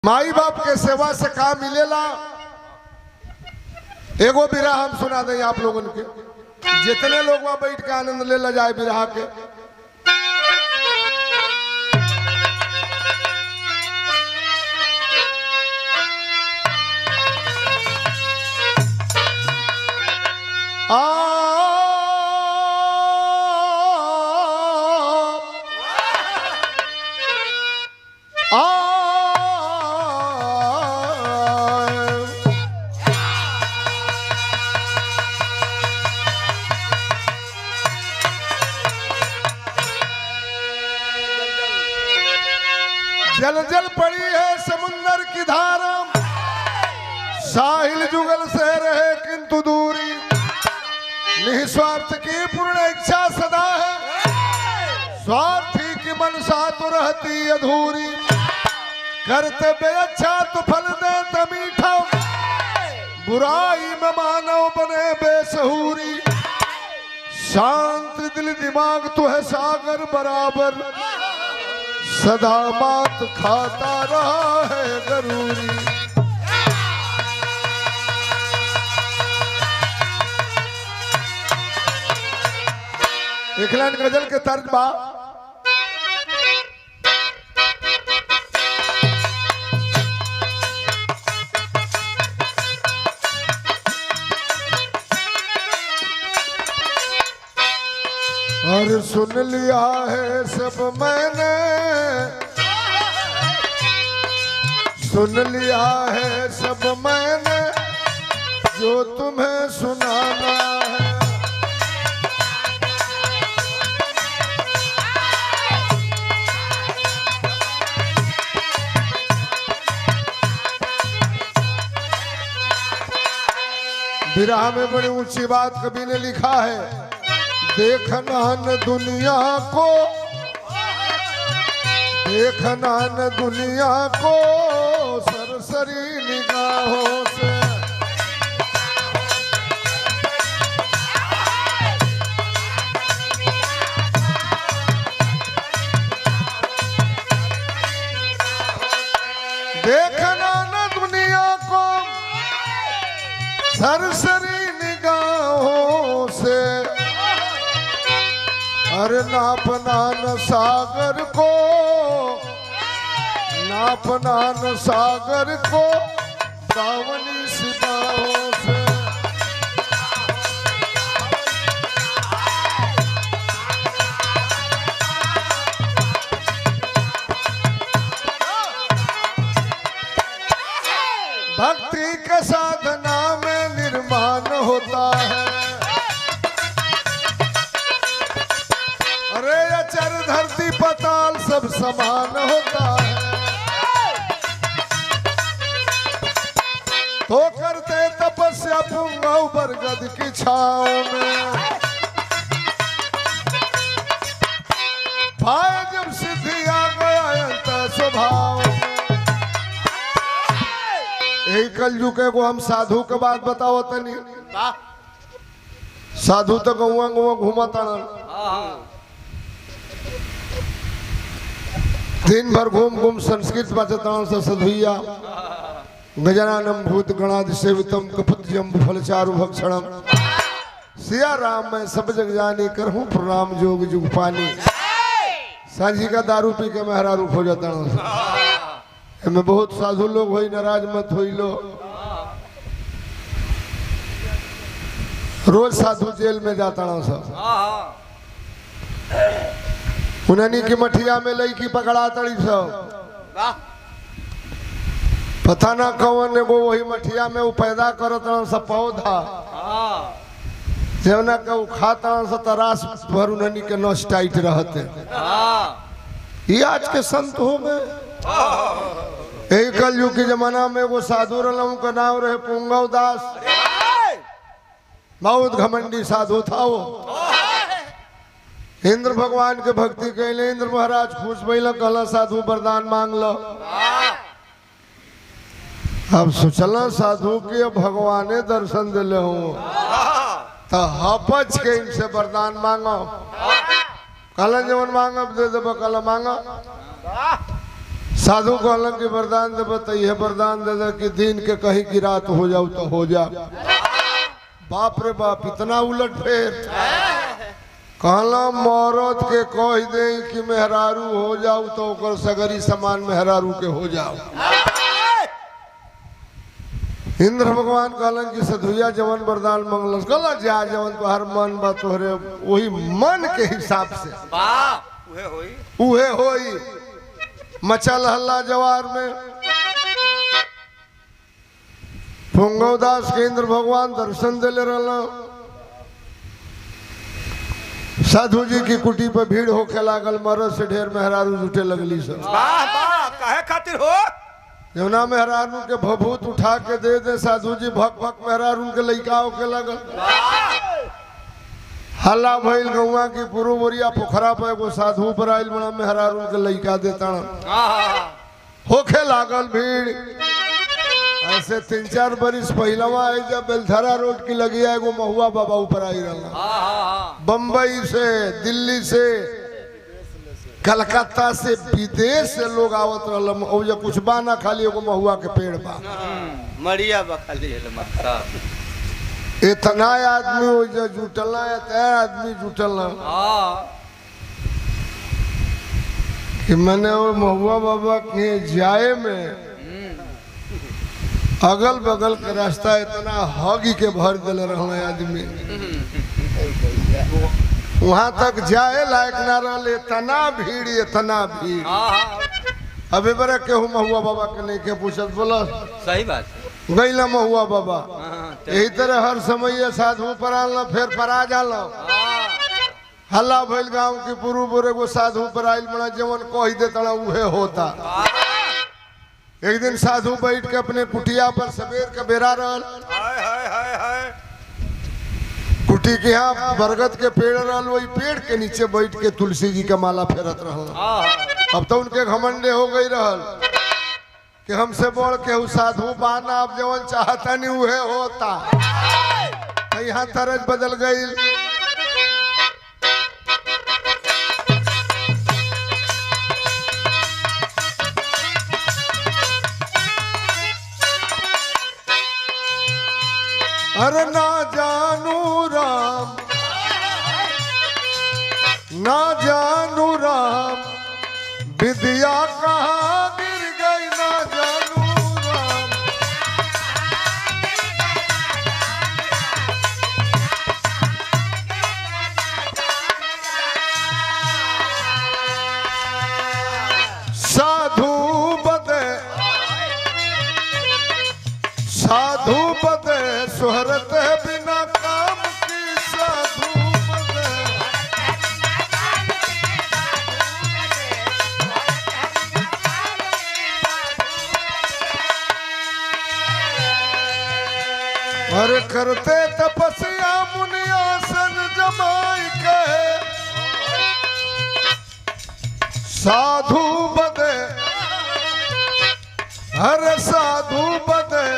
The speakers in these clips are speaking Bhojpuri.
माई बाप के सेवा से का मिलेला। एगो बिरहा हम सुना दें आप लोगों के, जितने लोग वहां बैठ के आनंद ले ला जाए बिरहा के। जल जल पड़ी है समुंदर की धारा, साहिल जुगल से रहे किंतु दूरी, निस्वार्थ की पूर्ण इच्छा सदा है, स्वार्थी की मनसा तो रहती अधूरी, कर्तव्य अच्छा तो फल दे तो मीठा, बुराई में मानव बने बेसहूरी, शांत दिल दिमाग तो है सागर बराबर, सदा मात खाता रहा है गरूरी। एक लाइन गजल के तर्ज बा, और सुन लिया है सब मैंने, सुन लिया है सब मैंने, जो तुम्हें सुनाना है। विरह में बड़ी ऊंची बात कवि ने लिखा है, देखना न दुनिया को, देखना न दुनिया को सरसरी निगाहों से, देखना न दुनिया को सरसरी निगाहों से, अरे नापना न सागर को, नापना न सागर को दावनी सिपाहों से। भक्ति के साधना में निर्माण होता है, अरे अचर धरती पताल सब समान होता है, तो करते तपस्या पुंगव बरगद की छाव में, पाए जब सिद्धि आ गया अंत स्वभाव में। यही कलयुग को हम साधु के बात बताओ तनी, साधु तो गौवा गौवा घूमता दिन भर घूम घूम संस्कृत बाचताओं से सधुइया, गजाननम भूत गणादि सेवितम कपत्यम फलचारु भक्षणम, सिया राम मैं सब जग जानी करहूं प्रणाम जोग जुग पानी। सांझी का दारू पी के मेहरा रूप हो जाता में बहुत साधु लोग होई, नाराज मत होई लो, रोज साधु जेल में जाता सब, उन्हनी की मठिया में लईकी पकड़ा तड़ी सब, पता ना कौन एगो वही मठिया में वो पैदा करत सब पौधा, जवना के वो खाता सब तरास भर उन्हनी के नस टाइट रहते। ये आज के संत हो गए। यही कलयुग के जमाना में वो साधु रलम का नाम रहे पुंगव दास, बहुत घमंडी साधु था वो। इंद्र भगवान के भक्ति कैले, इंद्र महाराज खुश भइल, कहला साधु वरदान मांग लो। अब सोचला साधु के भगवाने दर्शन दिले हूँ, तो हपच के इनसे वरदान मांगो। कहला जवन मांगब दे देब, कहला मांगा। साधु कहलन कि वरदान दे बताइए, वरदान दे दे कि दिन के कहीं की रात हो जाओ तो हो जा। बाप रे बाप, इतना उलट फेर। कहला मौरत के कह दे कि मेहरारू हो जाओ तो ओकर सगरी समान मेहरारू के हो जाओ। इंद्र भगवान कहलन कि सधुइया जवन वरदान मंगलस, कहला जा जवन तो हर मन बा तोहरे वही मन के हिसाब से उहे होई। मचल हल्ला जवार में। पुंगवदास के इंद्र भगवान दर्शन दिले रहला। साधु जी की कुटी पर भीड़ होके लागल, मरद से ढेर मेहरारू जुटे लगली सब। काहे खातिर हो? जमुना मेहरारू के भभूत उठा के दे दे, साधु जी भक भक मेहरारू के लइका होके लगल। हल्ला भइल गौवा की पुरु बोरिया पोखरा पे एगो साधु पर आइल, बड़ा मेहरारू के लइका देता होके लागल भीड़। ऐसे 3-4 बरिस पहलवा आई जब बेलधरा रोड की लगी है, एगो महुआ बाबा ऊपर आई रहा। बम्बई से, दिल्ली से, कलकत्ता से, विदेश से लोग आवत रहा। कुछ बा ना, खाली एगो महुआ के पेड़ बा, मरिया बा खाली। इतना आदमी हो जो जुटल, इतना आदमी जुटल कि मैंने वो महुआ बाबा के जाए में अगल बगल के रास्ता इतना हगी के भर दिले रहल आदमी, वहां तक जाए लायक ना रहे। इतना भीड़, इतना भीड़। अभी बड़ा केहू महुआ बाबा के नहीं के पूछत, बोला सही बात गई ना महुआ बाबा। यही तरह हर समय साधु पर आल फिर परा जाल। हल्ला भइल गांव की पुरु बुरे को साधु पर आइल, बड़ा जवन कह देता उहे होता। एक दिन साधु बैठ के अपने कुटिया पर सवेर के बेरा रहल। कुटी के यहाँ बरगद के पेड़ रहल, वही पेड़ के नीचे बैठ के तुलसी जी के माला फेरत रहल। अब तो उनके घमंडे हो गई रहल कि हमसे बोल के साधु बाना, आप जवन चाहता नहीं उहे होता। यहाँ तरज बदल गई। अरे ना जानू राम, ना जानू राम, विद्या कहाँ गिर गई, ना जानू राम। साधु बदे, साधु बदे शोहरत है बिना काम की। साधु बदे अरे करते तपस्या मुनियासन जमाई कहे। साधु बदे, अरे साधु बदे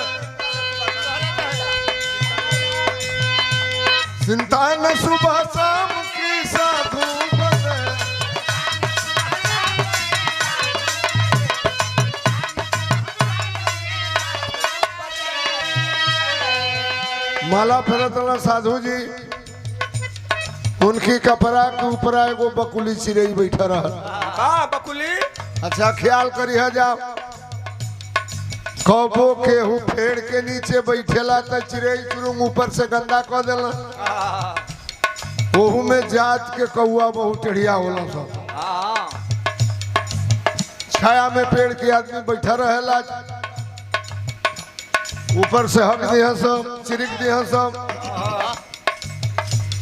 चिंता न सुबह शाम की। साधु बदे माला फेरत साधु जी। उनकी कपड़ा के ऊपर एगो बकुली चिड़ई बैठा रहा। बकुली? अच्छा ख्याल करिए जा, कबो केहू पेड़ के नीचे बैठेला तो चिड़ई चुरुंग ऊपर से गंदा कर देला। ओहू में जात के कौआ बहुत टेढ़िया होला सब। छाया में पेड़ के आदमी बैठा रहेला, ऊपर से हक दिया सब, चिरिक दिया सब।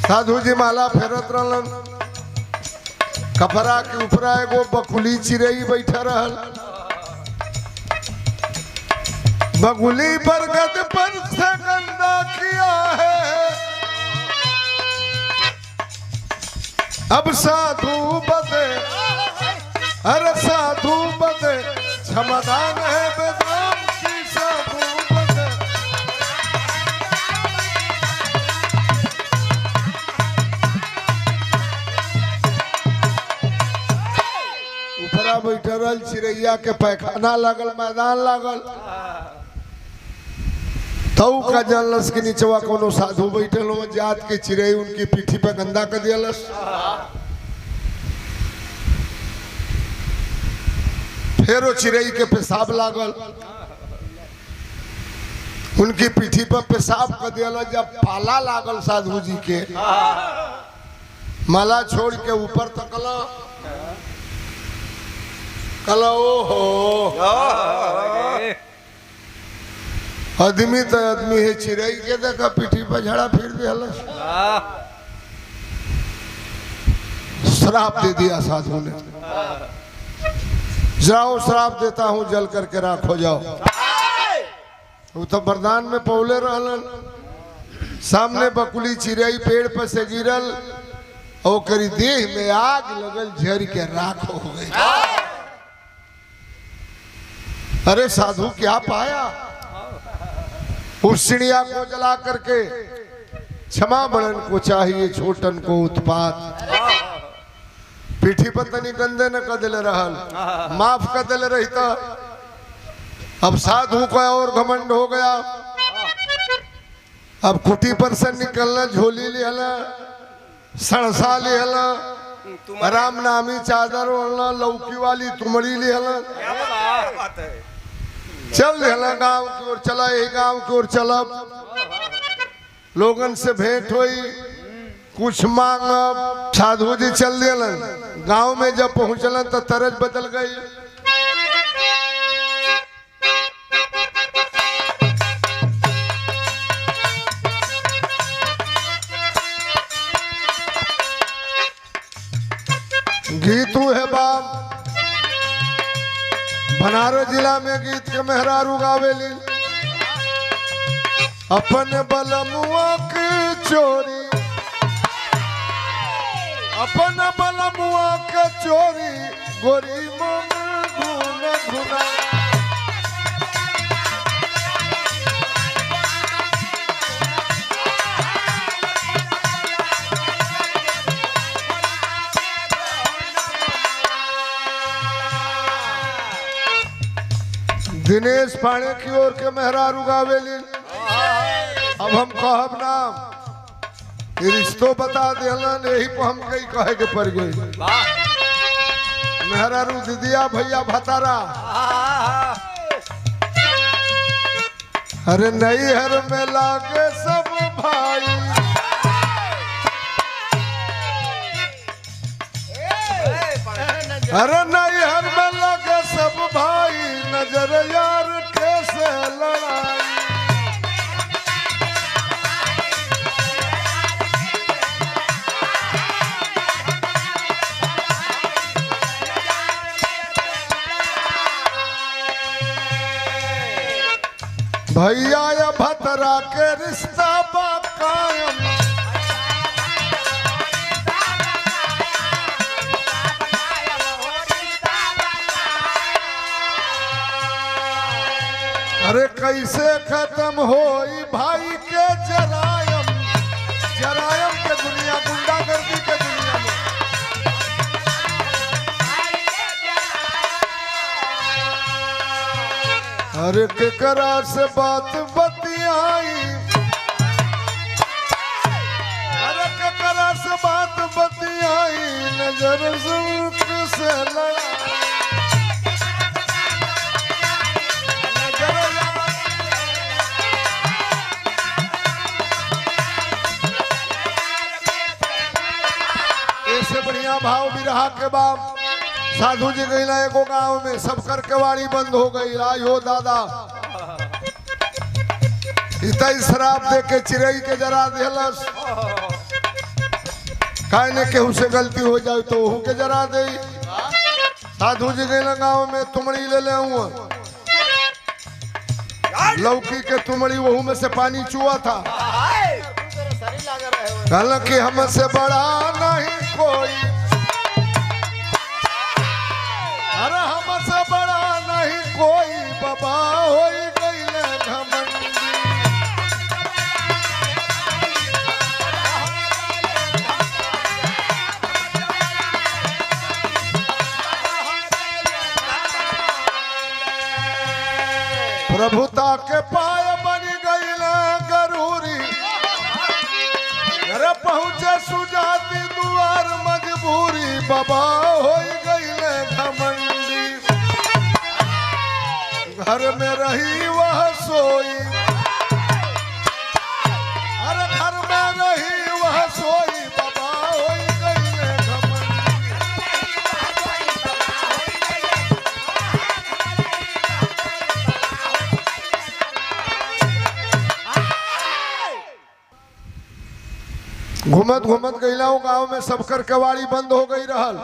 साधु जी माला फेरत रहलन, कपड़ा के ऊपर एगो बकुली चिड़ई बैठा रहल। बकुली बरगद पर से गंदा किया है, अब साधु बदे, अरे साधु बदे क्षमादान है बेदाम की। साधु बदे ऊपरा बैठल चिड़ै चिड़ैया के पैखाना लागल, मैदान लागल। तऊ का जानलस कि नीचवा कोनो साधु बैठल हो, जात के चिड़ै उनकी पीठी पे गंदा कर दियलस। फिर वो चिड़ै के पेशाब लागल, उनकी पीठी पर पेशाब कर दिया। जब पाला लागल साधु जी के, माला छोड़ के ऊपर तकला, कला ओहो आदमी तो आदमी है, चिड़ै के देखा पीठी पर झड़ा फिर दिया। श्राप दे दिया साधु ने, जाओ श्राप देता हूं, जल करके राख हो जाओ। वो तो वरदान में पौले रहलन। सामने बकुली चिड़ै पेड़ पर से गिरल और करी देह में आग लगल, झर के राख हो गई। अरे साधु क्या पाया? उस चिड़िया को जला करके क्षमा बड़न को चाहिए, छोटन को उत्पात। पीठी पर तनी गंदे न कदल रहल, माफ कदल रहता। अब साधु का और घमंड हो गया। अब कुटी पर से निकलना, झोली लिहला, सड़सा लिहला, राम नामी चादर ओढ़ना, लौकी वाली तुमड़ी लिहला, चल लिहला गांव की ओर चला। यही गांव की ओर चला, लोगन से भेंट हुई, कुछ मांग। साधु जी चल दिलन। गांव में जब पहुंचलन तो तरज बदल गई। गीतू है बाप, बनारस जिला में गीत के मेहरारू गावेली। अपन बलमुआ की चोरी, अपन बलमुआ के चोरी, गोरी मन घुन घुना। दिनेश पाणे की ओर के मेहरारू गावेली। अब हम कहब नाम, रिश्तो बता दिलन, यही पर हम कई कहे के पड़ गई। मेहरारू दीदिया भैया भतारा। अरे नैहर में लागे सब भाई, अरे नैहर में लागे सब भाई, नजर यार कैसे लड़ाई। भैया या भतरा के रिश्ता बा कायम, अरे कैसे खत्म होई भाई के जरायम। जरायम के दुनिया, गुंडागर्दी के दुनिया में। अरे केकरा से बात बतियाई, अरे केकरा से बात बतियाई, नजर से लड़ा। ऐसे बढ़िया भाव भी रहा के बाप। साधु जी गई ना एगो गांव में, सब कर केवाड़ी बंद हो गई। आयो दादा, इतना शराब दे के चिड़ै के जरा दिलस। काहे ने केहू से गलती हो जाए तो ओहू के जरा दे। साधु जी गई ना गांव में, तुमड़ी ले ले हुआ, लौकी के तुमड़ी, वहू में से पानी चुआ था। कहला कि हमसे बड़ा नहीं कोई, अरे हमसे बड़ा नहीं कोई, बाबा हो गई घमंडी। प्रभुता के पाय बन गई गरूरी, घर पहुँचे सुजाती दुआर मजबूरी, बाबा हो गई घमंडी, घर में रही वह सोई, अरे घर में रही वह सोई, बाबा हो गई घमंडी। घूमत घूमत गईलाओ गांव में सबकर केवाड़ी बंद हो गई रहल।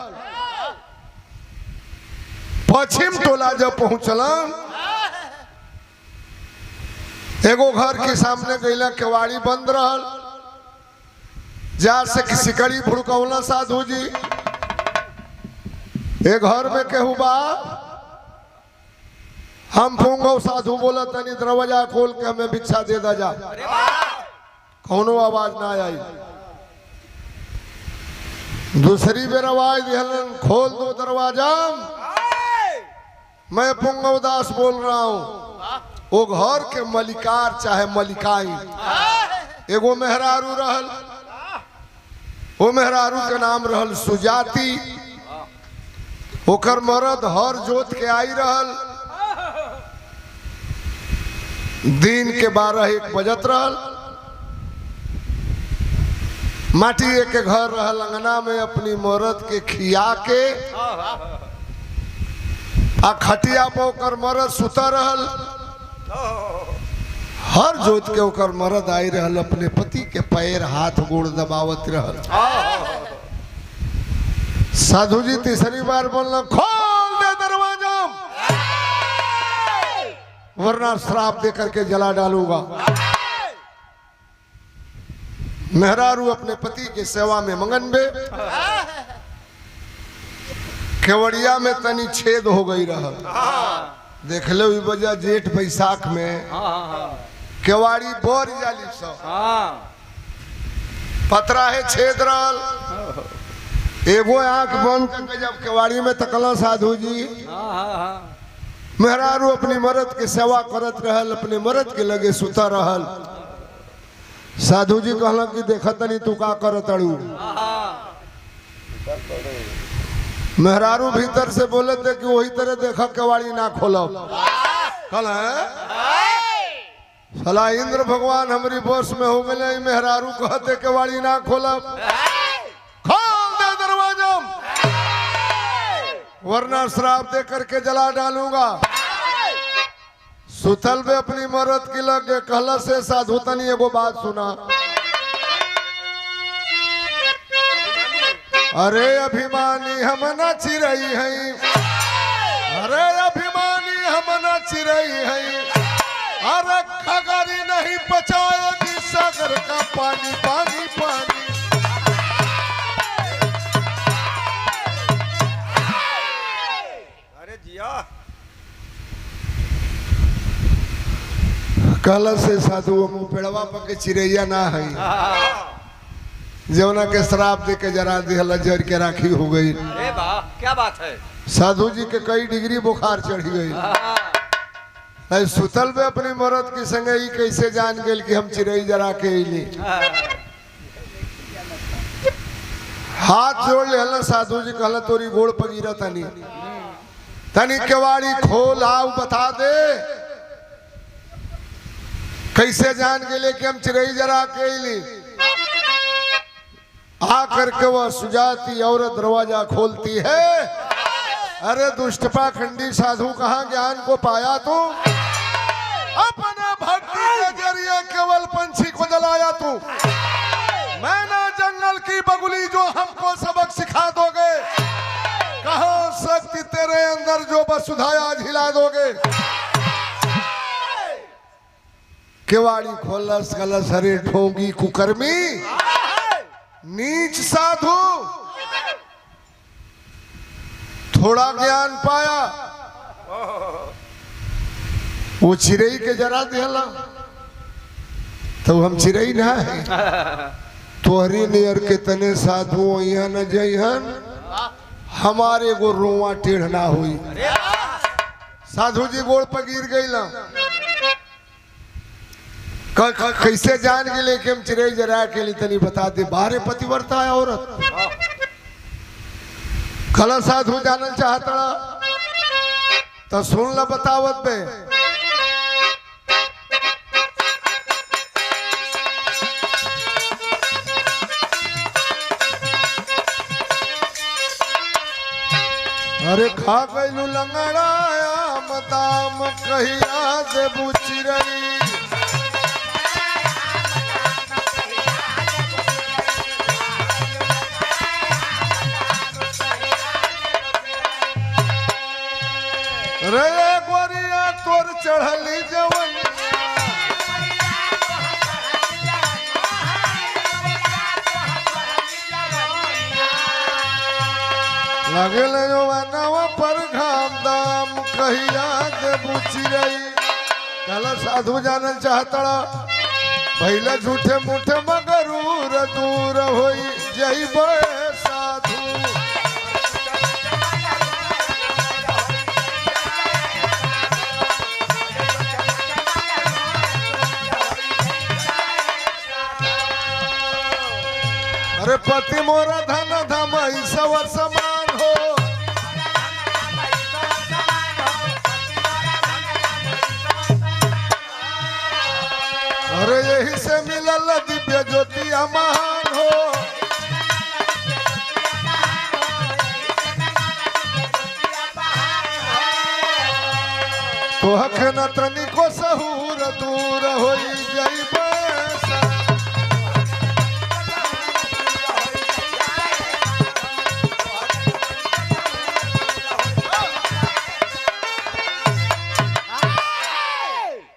पश्चिम टोला जब पहुंचला एगो घर के सामने गईला, केवाड़ी बंद रहल। जा से सिकड़ी भुड़कौला साधु जी, एक घर में केहू बा, हम पूंगो साधु बोला तनी दरवाजा खोल के हमें भिक्षा दे दा जा। कौनो आवाज ना आई। दूसरी बेर आवाज दिहलन, खोल दो दरवाजा, मैं पुंगव दास बोल रहा हूँ। वो घर के मलिकार चाहे मलिकाई एगो मेहरारू रहल, वो मेहरारू के नाम रहल सुजाती। ओकर मरद हर जोत के आई रहल। दिन के 12-1 बजत रहल। माटी के घर रहल, अंगना में अपनी मरद के खिया के आ खटिया पर ओकर मरद सुता रहल। हर जोत के ओकर मरद आई रहल, अपने पति के पैर हाथ गोड़ दबावत रहल। साधु जी तीसरी बार बोलना, खोल दे दरवाजा वरना श्राप दे करके जला डालूंगा। मेहरारू अपने पति के सेवा में मगन बे। केवड़िया में तनी छेद हो गई रहल। देख लो वजह जेठ बैसाख में केवाड़ी बोर जाली सब पतरा है छेद रहल। एगो आंख बंद करके जब केवाड़ी में तकला साधु जी, मेहरारू अपनी मर्द के सेवा करत रहल, अपने मर्द के लगे सुता रहल। साधु जी कहला कि देखा तनी तू का करत अड़ू। मेहरारू भीतर से बोले थे कि वही तरह देखा केवाड़ी ना खोलब। कल है सला इंद्र भगवान हमारी बस में हो गए। मेहरारू कहते केवाड़ी ना खोलब, खोल दे दरवाजा वरना श्राप दे करके जला डालूंगा। सुतल में अपनी मरद की लगे कहला से साधु तनी एगो बात सुना। अरे अभिमानी हम न चिरई हैं, अरे अभिमानी हम न चिरई हैं, अरे खगरी नहीं पचाएगी सागर का पानी पानी पानी। अरे जिया कहला से साधु मुँह पेड़वा पके चिड़ैया ना है, जमुना के शराब दे के जरा दिहला जर के राखी हो गई। अरे वाह क्या बात है। साधु जी के कई डिग्री बुखार चढ़ी गई। सुतल में अपनी मरद की संगे ही कैसे जान गेल कि हम चिड़ई जरा के अली। हाथ जोड़ ले साधु जी कहला तोरी गोड़ पगीरा तनी तनी केवाड़ी खोल आओ बता दे कैसे जान गेले कि हम चिड़ई जरा के अली। आकर के वह सुजाती औरत दरवाजा खोलती है। अरे दुष्टपा खंडी साधु कहाँ ज्ञान को पाया तू, अपने भक्ति के जरिए केवल पंछी को जलाया तू। मैं ना जंगल की बगुली जो हमको सबक सिखा दोगे, कहाँ शक्ति तेरे अंदर जो वसुधाया झिला दोगे। केवाड़ी खोलस कलस हरे ठोंगी कुकर्मी नीच साधु। थोड़ा ज्ञान पाया वो चिड़ई के जरा देला तो हम चिड़ई ना है। तोहरी नियर के तने साधु यहाँ न जइहन, हमारे को रोवा टेढ़ ना हुई। साधु जी गोड़ पर गिर गई। कैसे जान के लेके हम चिड़ै जरा के लिए तनी बता दे। बाहरे पतिव्रता है औरत। खला साधु जानल चाहता तो सुन ला बतावत बे। अरे खा गईलू लंगड़ाया मदाम कहिया दे बुचिरई। रे गोरिया तोर चढ़ली जवन लगल जवानवा पर घाम दाम कहिया दे बुचिरई। कहला साधु जानल चाहतड़ा भैला झूठे मूठे मगरूर दूर होई जइबे साधु। अरे पति मोरा धन धमई सवर समान हो। अरे यही से मिलल दिव्य ज्योति महान हो। तोहक न तनिको सहूर दूर होई जइबे।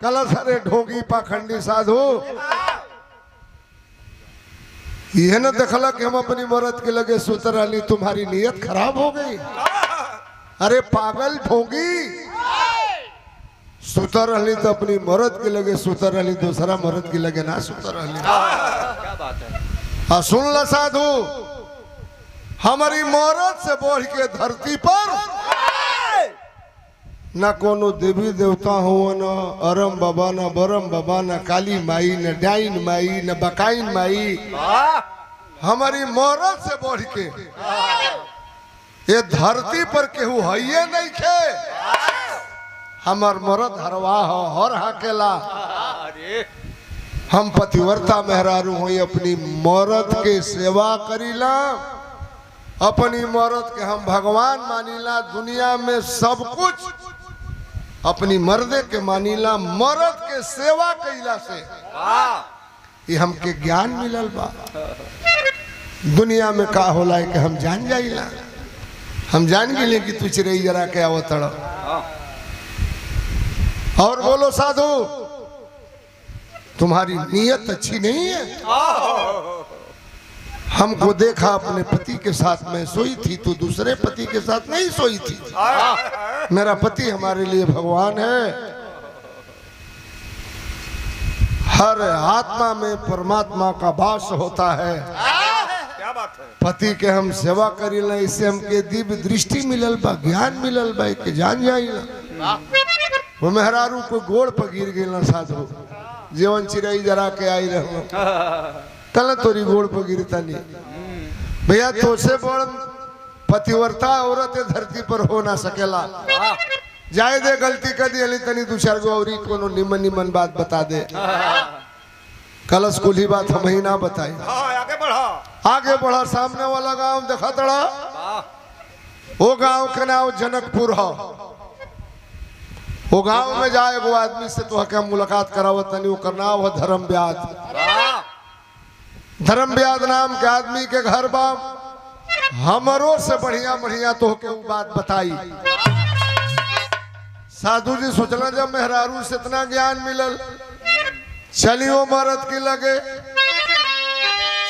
कलश अरे ढोंगी पाखंडी साधु यह न देखला कि हम अपनी मरद के लगे सुतर रही, तुम्हारी नीयत खराब हो गई। अरे पागल ढोंगी, सुतर रही तो अपनी मरद के लगे सुतर रही, दूसरा मरद के लगे ना सुतर रही। क्या बात है? हाँ सुन ला साधु, हमारी मरद से बढ़ के धरती पर न कोनो देवी देवता हो, न अरम बाबा, न बरम बाबा, न काली माई, न डाइन माई, न बकाइन माई। हमारी मरद से बढ़ के ये धरती पर केहू है नहीं खे। हमार मरद हरवा हो, हर हाकेला। हम पतिव्रता मेहरारू हो, अपनी मरद के सेवा करीला, अपनी मरद के हम भगवान मानीला। दुनिया में सब कुछ अपनी मर्दे के मानीला। मर्द के सेवा कैला से ये हमके ज्ञान मिलल बा। दुनिया में का होला है कि हम जान जाइला, हम जान गए कि तू चिड़ै जरा के आवतड़। और बोलो साधु, तुम्हारी नीयत अच्छी नहीं है। हमको देखा अपने पति के साथ मैं सोई थी, तो दूसरे पति के साथ नहीं सोई थी। मेरा पति हमारे लिए भगवान है। हर आत्मा में परमात्मा का वास होता है। क्या बात है? पति के हम सेवा करीला, इससे हमके दिव्य दृष्टि मिलल बा, ज्ञान मिलल बा के जान जाइला। वो मेहरारू को गोड़ पर गिर गई साधु, जीवन चिड़ै जरा के आई रहो, कल तोरी गोड़ पर गिरता नहीं। भैया तो से बड़ पतिव्रता औरत धरती पर हो ना सकेला। जाए दे, गलती कर दी तनी दू चार गो औरी कोनो निमन निमन बात बता दे। कलश कुली बात हम ही ना बताई। आगे बढ़ा, आगे बढ़ा। सामने वाला गांव देखा तड़ा, वो गांव का नाम जनकपुर है। वो गांव में जाए वो आदमी से तो हम मुलाकात करावत तनी, वो नाम है धर्म ब्याद। धर्म ब्याद नाम के आदमी के घर बा। हमरों से बढ़िया बढ़िया तो के बात बताई। साधु जी सोचना जब मेहरारू से इतना ज्ञान मिलल, चलियो मरद की लगे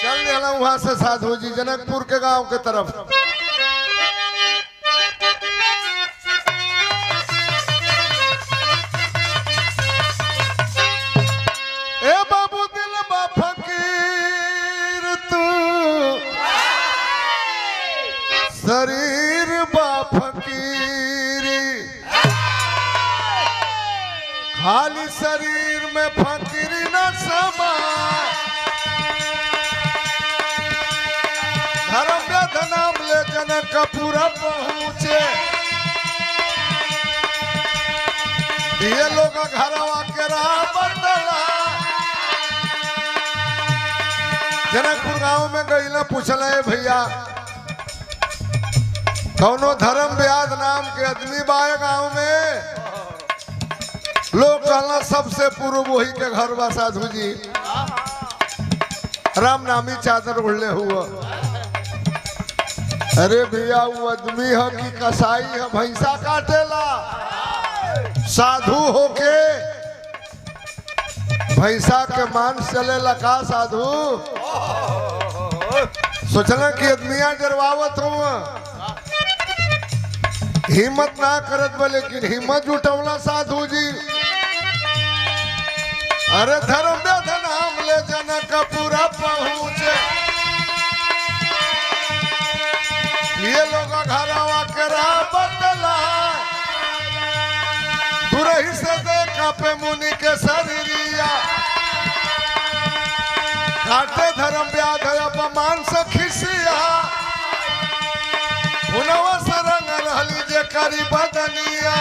चल देना वहां से साधु जी जनकपुर के गांव के तरफ। ए बाबू दिल बा फकीर, तू शरीर बा फकीरी, खाली शरीर में फकीरी न समा धर्म व्याध नाम ले जनक पूरा पहुँचे ये लोग घरवा के राह बदला जनकपुर गांव में गई ना पूछल भैया कौनो धर्म व्याध नाम के आदमी बाए गांव में लोग कहना सबसे पूर्व वही के घर बा साधु जी राम नामी चादर उड़ले हुआ। अरे भैया वो आदमी है कि कसाई है भैंसा काटेला साधु होके भैंसा के मांस चलेला का साधु सोचना कि आदमिया डरवावत हुआ हिम्मत ना करत बा लेकिन हिम्मत जुटवला साधु जी। अरे धर्म व्याध नाम ले जनक पूरा पहुँचे ये लोग घरवा के राह बदला दूरही से देखा पे मुनि के शरीरिया काटे धर्म व्याध अपमान से खिसिया हुनवा से रंग रहली जे करी बदनिया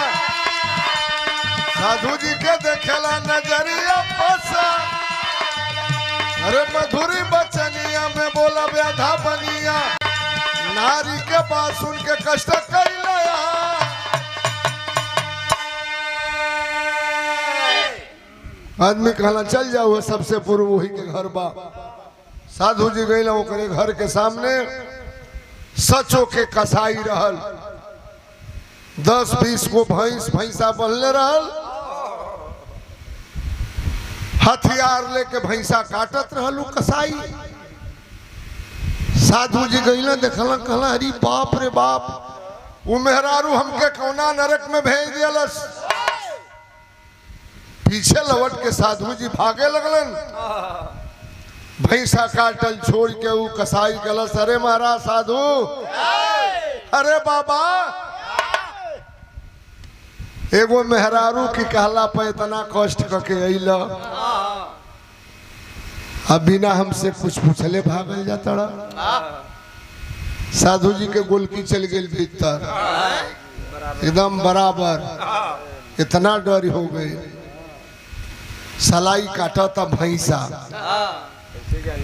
साधु जी के देखेला नजरिया फसा अरे मधुरी बचनिया में बोला व्याधा बनिया नारी के बात सुन के कष्ट कैला आदमी कहला चल जाओ सबसे पूर्व वही के घर बा साधु जी गई ओकरे घर के सामने सचो के कसाई रहल 10-20 को भैंसा बनले रहल हथियार लेके भैंसा काटत रहलू कसाई साधु जी गई देखला कहला अरे बाप रे बाप वो मेहरारू हमके कौना नरक में भेज दियलस पीछे लौट के साधु जी भागे लगलन भैंसा काटल छोड़ के वो कसाई गलस अरे महाराज साधु अरे बाबा एगो मेहरारू की कहला पे इतना कष्ट करके अइला अब बिना हमसे कुछ पूछले भागल जाता साधु जी के गोलकी चल गई भीतर एकदम बराबर इतना डर हो गए सलाई काटा था भैंसा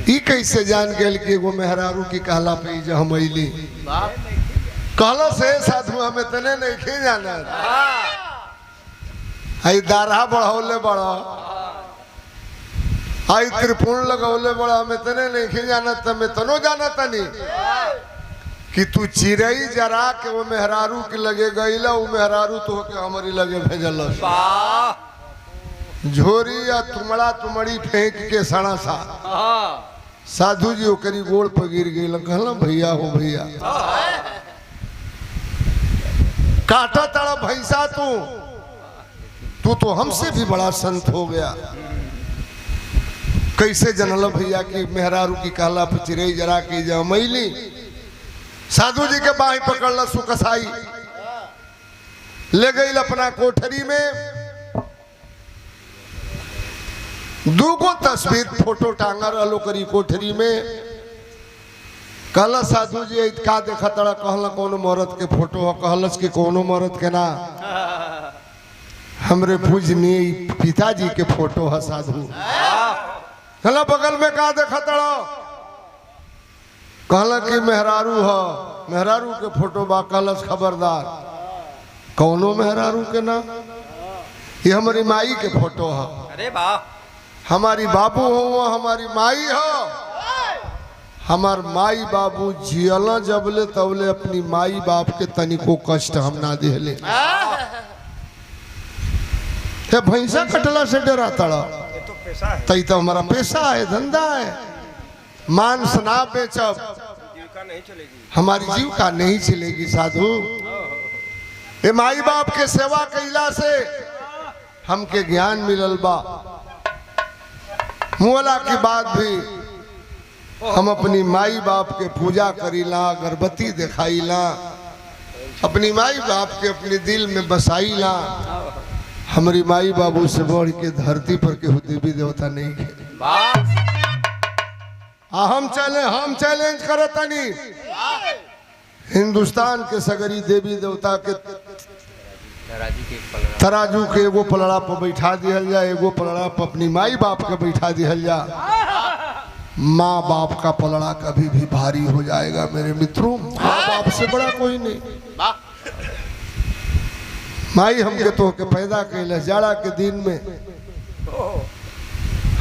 ई कैसे जान गए कि एगो मेहरारू की कहला पे जो हम अली कहलो से साधु हमें तने नहीं खे जाना आई दारा बढ़ौले बड़ा आई त्रिपुण लगौले बड़ा हमें तने नहीं खे जाना तमें तनो जाना तनी कि तू चिरई जरा के वो मेहरारू के लगे गईला वो मेहरारू तो के हमारी लगे भेजल झोरी या तुमड़ा तुमड़ी फेंक के सड़ा सा साधु जी ओकरी गोड़ पर गिर गई कहला भैया हो भैया काटा तड़ा भैंसा तू तो हमसे भी बड़ा संत हो गया कैसे जनल भैया की मेहरारू की कहला पे चिरई जरा के जमैली साधु जी के बाही पकड़ला सुकसाई ले गई अपना कोठरी में दूगो तस्वीर फोटो टांगा रहो करी कोठरी में कहला साधु जी का देखा तड़ा कहला कोनो मरद के फोटो है कहलस कि कोनो मरद के ना हमरे पूजनीय पिताजी के फोटो है साधु कहला बगल में का देखा तड़ा कहला कि मेहरारू है मेहरारू के फोटो बा कहलस खबरदार कौनो मेहरारू के ना ये हमारी माई के फोटो है अरे वाह हमारी बाबू हो हमारी माई हो हमार माई बाबू जियला जबले तबले अपनी माई बाप के तनिको कष्ट हम ना दिले भैंसा कटला से डरा तड़ा ये तो पैसा है तई तो हमारा पैसा है धंधा है मांस ना बेचब जीविका नहीं चलेगी हमारी जीविका नहीं चलेगी साधु ये माई बाप के सेवा कैला से हमके ज्ञान मिलल बा मुअला की बात भी हम अपनी माई बाप के पूजा करीला अगरबत्ती दिखाईला अपनी माई बाप के अपने दिल में बसाईला हमारी माई बाबू से बढ़ के धरती पर के देवी देवता नहीं है। हम चैलेंज करतनी हिंदुस्तान के सगरी देवी देवता के तराजू के एगो पलड़ा पर बैठा दिहल जा, एगो पलड़ा पर अपनी माई बाप के बैठा दिहल जा। माँ बाप का पलड़ा कभी भी भारी हो जाएगा मेरे मित्रों। माँ बाप से बड़ा कोई नहीं। माई हमके तो के पैदा कैल जाड़ा के दिन में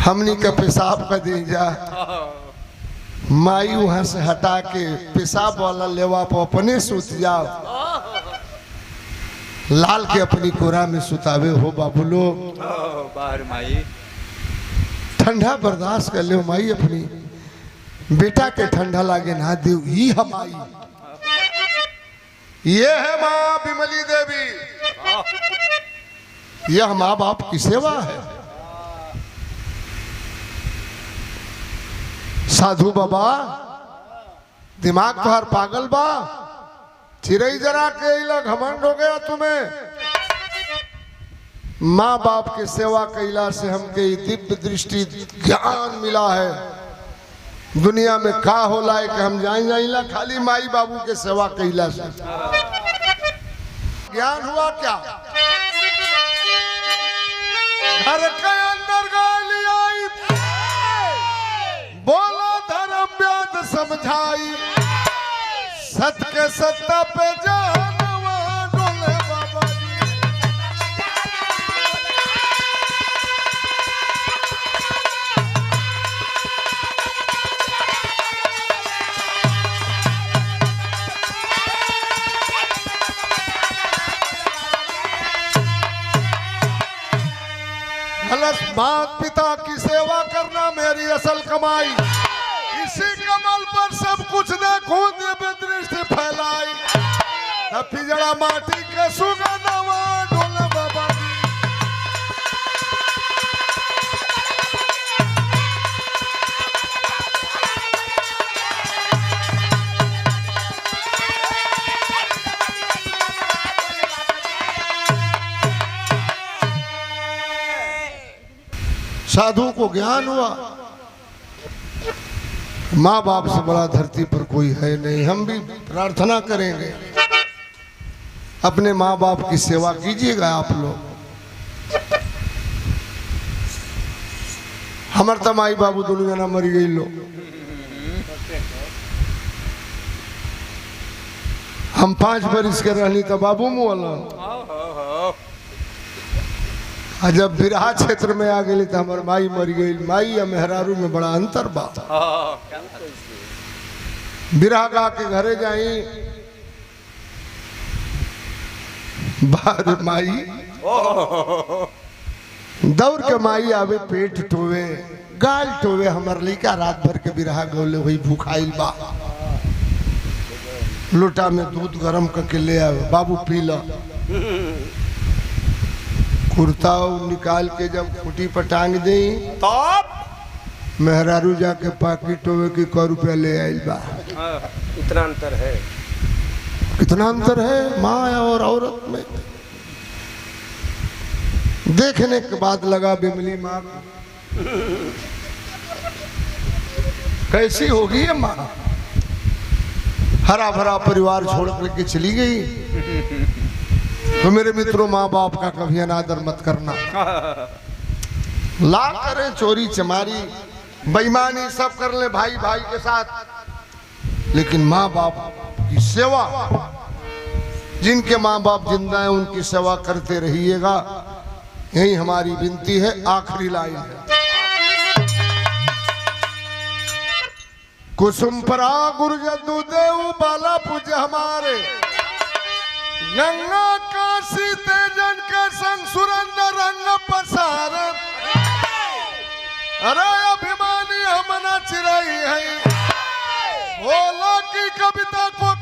हमनी का पेशाब का दे जा, माई वहां से हटा के पेशाब वाला लेवा पर अपने सुत जाओ, लाल के अपनी कोरा में सुतावे हो बाबू लोग। बाहर माई ठंडा बर्दाश्त कर ले माई, अपनी बेटा के ठंडा लागे ना दे। ये है माँ बिमली देवी, यह माँ बाप की सेवा है। साधु बाबा दिमाग तो हर पागल बा, चिरई जरा के घमंड हो गया तुम्हें। माँ बाप के सेवा कैला से हमके दिव्य दृष्टि ज्ञान मिला है। दुनिया में का होला है कि हम जाइला खाली माई बाबू के सेवा कैला से ज्ञान हुआ क्या। घर के अंदर गाली आई, बोला धर्म व्याध समझाई, सत के सत्ता पे जानवा डोले बाबा जी। माता पिता की सेवा करना मेरी असल कमाई, इसी कमल पर सब कुछ देखूं दिव्य दृष्टि फैलाई। जड़ा माटी के सुगंधवा ढोले बाबा जी। साधु को ज्ञान हुआ, माँ बाप से बड़ा धरती पर कोई है नहीं। हम भी प्रार्थना करेंगे, अपने माँ बाप की सेवा कीजिएगा आप लोग। हमार तो माई बाबू दुनिया ना मरी गई लो, हम 5 बरिस के रहनी तो बाबू मुआला, जब बिरहा क्षेत्र में आ गई तो हमार माई मर गई। माई या मेहरारू में बड़ा अंतर बा। बिरहा गा के घरे जाई, बाहर माई दौड़ के माई आवे, पेट टोवे गाल टोवे। हमार लड़का रात भर के बिरहा गौले हुई भूखाइल बा, लोटा में दूध गरम करके ले आवे, बाबू पी ला। कुर्ता निकाल के जब खूटी पर टांग दे तब मेहरारू जाके पाकिट होवे की 1 रुपया ले आइल बा। इतना अंतर है, कितना अंतर है माँ और औरत में। देखने के बाद लगा बिमली माँ कैसी होगी ये माँ। हरा भरा परिवार छोड़ करके चली गई। तो मेरे मित्रों, माँ बाप का कभी अनादर मत करना। ला करे चोरी चमारी बेईमानी सब कर ले भाई भाई के साथ, लेकिन माँ बाप की सेवा, जिनके माँ बाप जिंदा हैं उनकी सेवा करते रहिएगा। यही हमारी विनती है। आखिरी लाइन है, कुसुम परा गुरु जदू देव बाला पूज हमारे, गंगा काशी तेजन के संग सुरंदर रंग पसार। अरे अभिमानी हम न चिराई है, बोला की कविता को